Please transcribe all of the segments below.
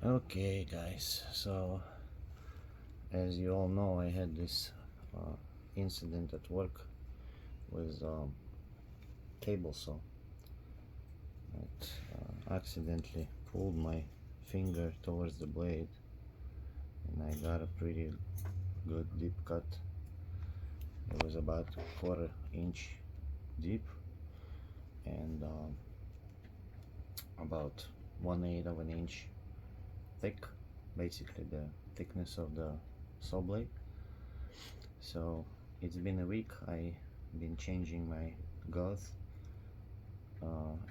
Okay guys, so as you all know, I had this incident at work with cable saw. It accidentally pulled my finger towards the blade and I got a pretty good deep cut. It was about a quarter inch deep and about 1/8 of an inch thick, basically the thickness of the saw blade. So it's been a week. I've been changing my gauze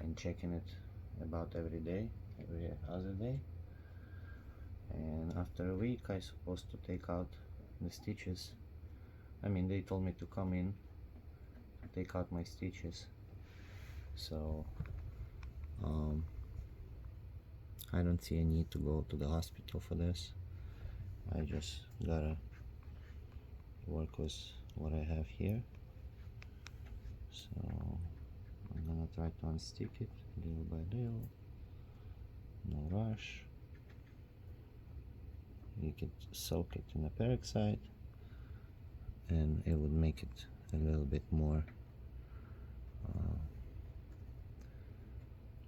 and checking it about every day, every other day. And after a week I supposed to take out the stitches. I mean, they told me to come in to take out my stitches. So I don't see a need to go to the hospital for this. I just gotta work with what I have here. So I'm gonna try to unstick it little by little. No rush. You could soak it in a peroxide and it would make it a little bit more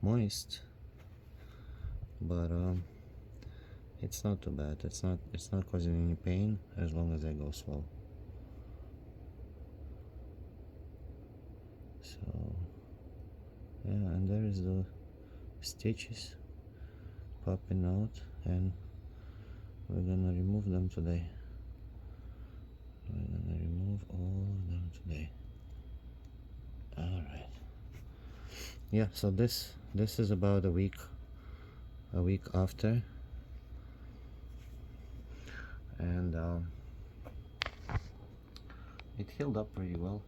moist, but it's not too bad. It's not causing any pain as long as I go slow. So yeah, and there is the stitches popping out, and we're gonna remove them today. We're gonna remove all of them today. Alright. Yeah, so this is about a week after, and it healed up pretty well.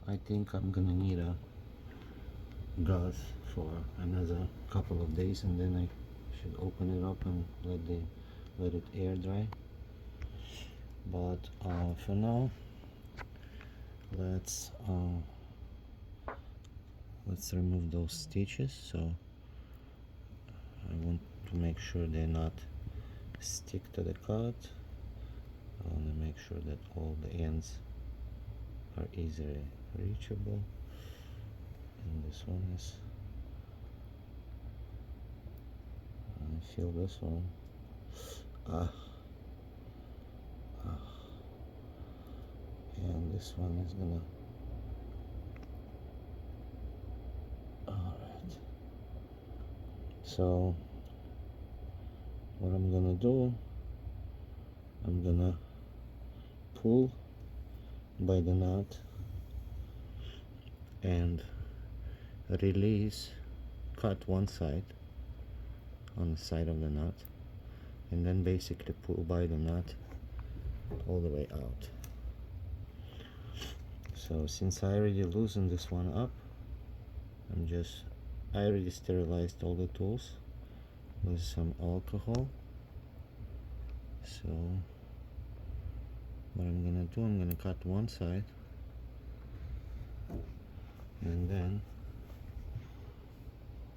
I think I'm gonna need a gauze for another couple of days, and then I should open it up and let it air dry. But for now, let's remove those stitches. So I want to make sure they're not stick to the cut. I want to make sure that all the ends are easily reachable, and this one is, I feel this one, and this one is gonna, alright. So what I'm gonna do, I'm gonna pull by the knot and release, cut one side on the side of the knot, and then basically pull by the knot all the way out. So since I already loosened this one up, I already sterilized all the tools with some alcohol. So what I'm gonna do, I'm gonna cut one side, and then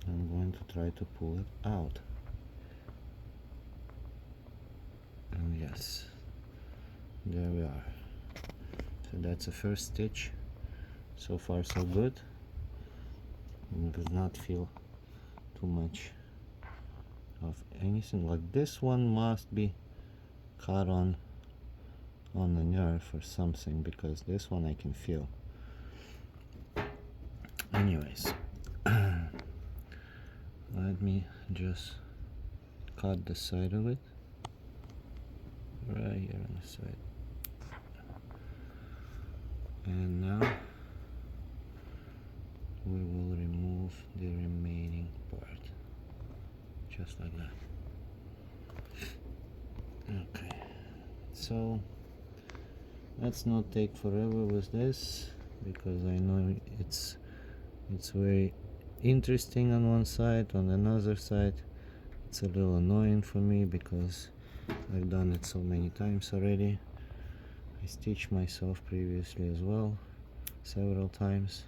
I'm going to try to pull it out. And yes, there we are. So that's the first stitch. So far so good. It does not feel too much of anything. Like this one must be caught on the nerve or something, because this one I can feel. Anyways, let me just cut the side of it right here on the side, and now we will remove the remaining part just like that. Okay, so let's not take forever with this, because I know it's very interesting on one side. On another side, it's a little annoying for me because I've done it so many times already. I stitched myself previously as well, several times.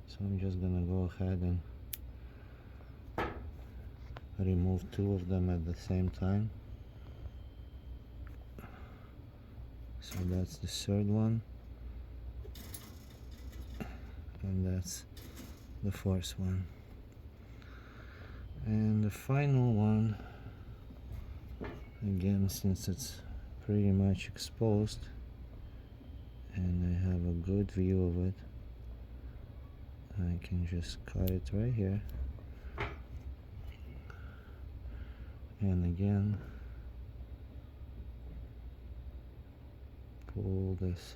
So I'm just gonna go ahead and remove two of them at the same time. So that's the third one, and that's the fourth one, and the final one, again, since it's pretty much exposed and I have a good view of it, I can just cut it right here, and again pull this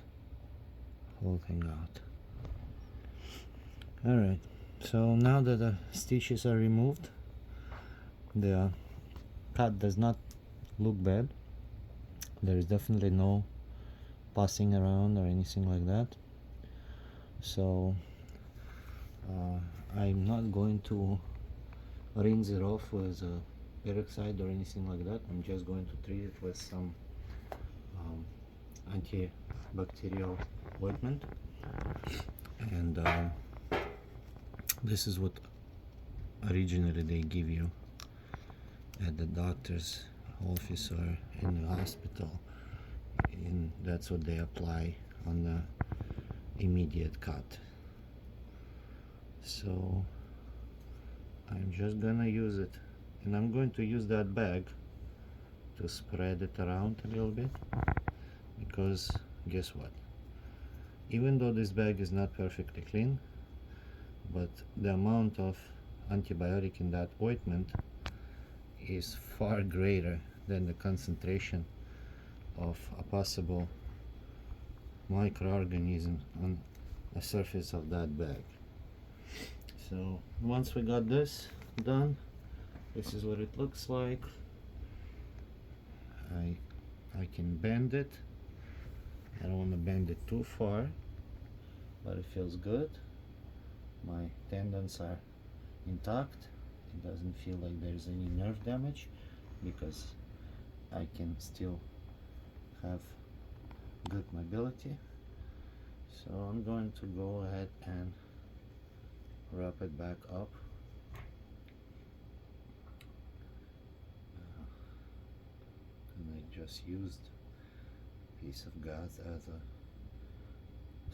whole thing out. Alright, so now that the stitches are removed, the cut does not look bad. There is definitely no passing around or anything like that. So I'm not going to rinse it off with peroxide or anything like that. I'm just going to treat it with some antibacterial ointment, and this is what originally they give you at the doctor's office or in the hospital, and that's what they apply on the immediate cut. So I'm just gonna use it, and I'm going to use that bag to spread it around a little bit, because guess what, even though this bag is not perfectly clean, but the amount of antibiotic in that ointment is far greater than the concentration of a possible microorganism on the surface of that bag. So once we got this done, this is what it looks like. I can bend it. I don't want to bend it too far, but it feels good. My tendons are intact. It doesn't feel like there's any nerve damage, because I can still have good mobility. So I'm going to go ahead and wrap it back up. And I just used a piece of gauze as a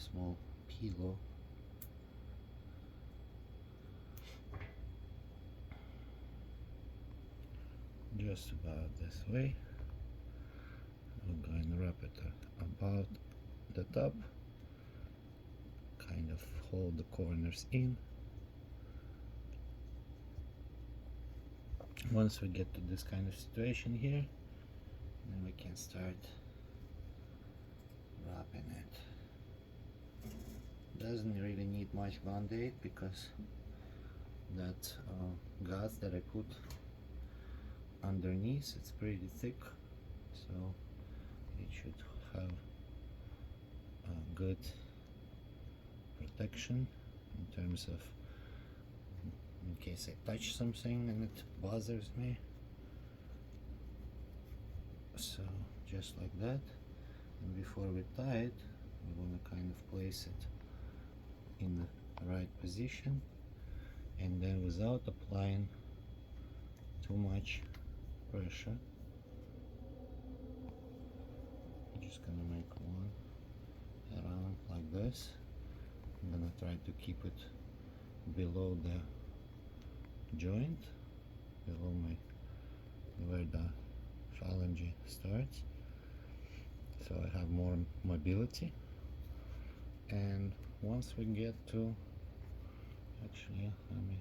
small pillow. Just about this way. I'm going to wrap it about the top, kind of hold the corners in. Once we get to this kind of situation here, then we can start wrapping it. Doesn't really need much band-aid, because that gauze that I put underneath, it's pretty thick, so it should have a good protection in terms of in case I touch something and it bothers me. So just like that, and before we tie it, we want to kind of place it in the right position, and then without applying too much pressure, I'm just gonna make one around like this. I'm gonna try to keep it below the joint, below where the phalange starts, so I have more mobility. And once we get to, actually, let me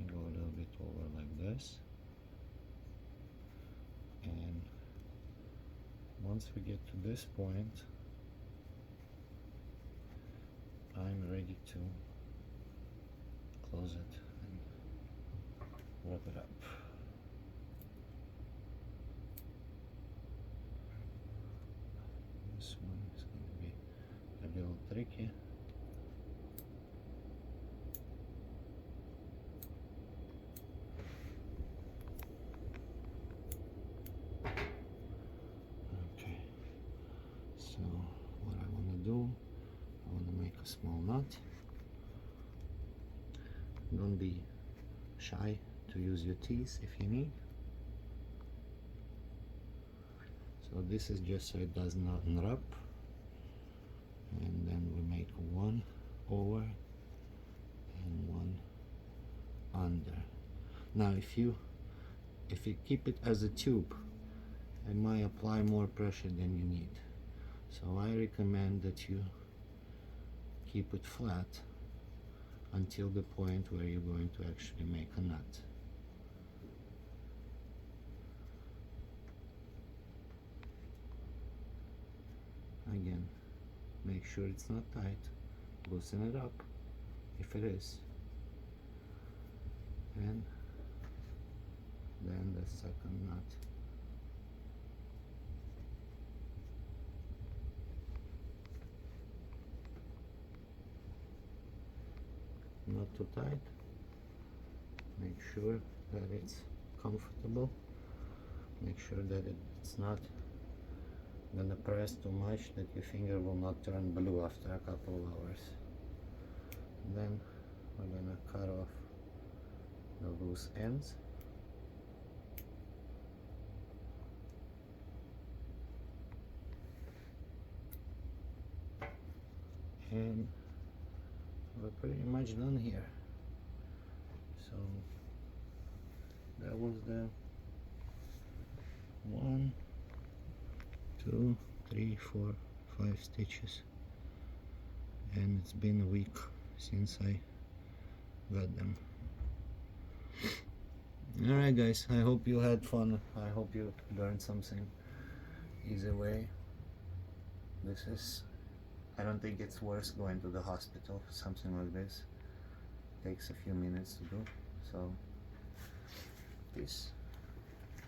go a little bit over like this, and once we get to this point, I'm ready to close it and wrap it up. This one is going to be a little tricky. Okay, so what I want to do, I want to make a small knot. Don't be shy to use your teeth if you need. So this is just so it does not unwrap, and then we make one over and one under. Now if you keep it as a tube, it might apply more pressure than you need, so I recommend that you keep it flat until the point where you're going to actually make a nut. Again, make sure it's not tight, loosen it up if it is, and then the second nut. Not too tight, make sure that it's comfortable, make sure that it's not gonna press too much that your finger will not turn blue after a couple of hours. And then we're gonna cut off the loose ends. And we're pretty much done here. So that was the 1, 2, 3, 4, 5 stitches, and it's been a week since I got them. Alright guys, I hope you had fun. I hope you learned something. Easy way. This is, I don't think it's worth going to the hospital for something like this. Takes a few minutes to do. So peace.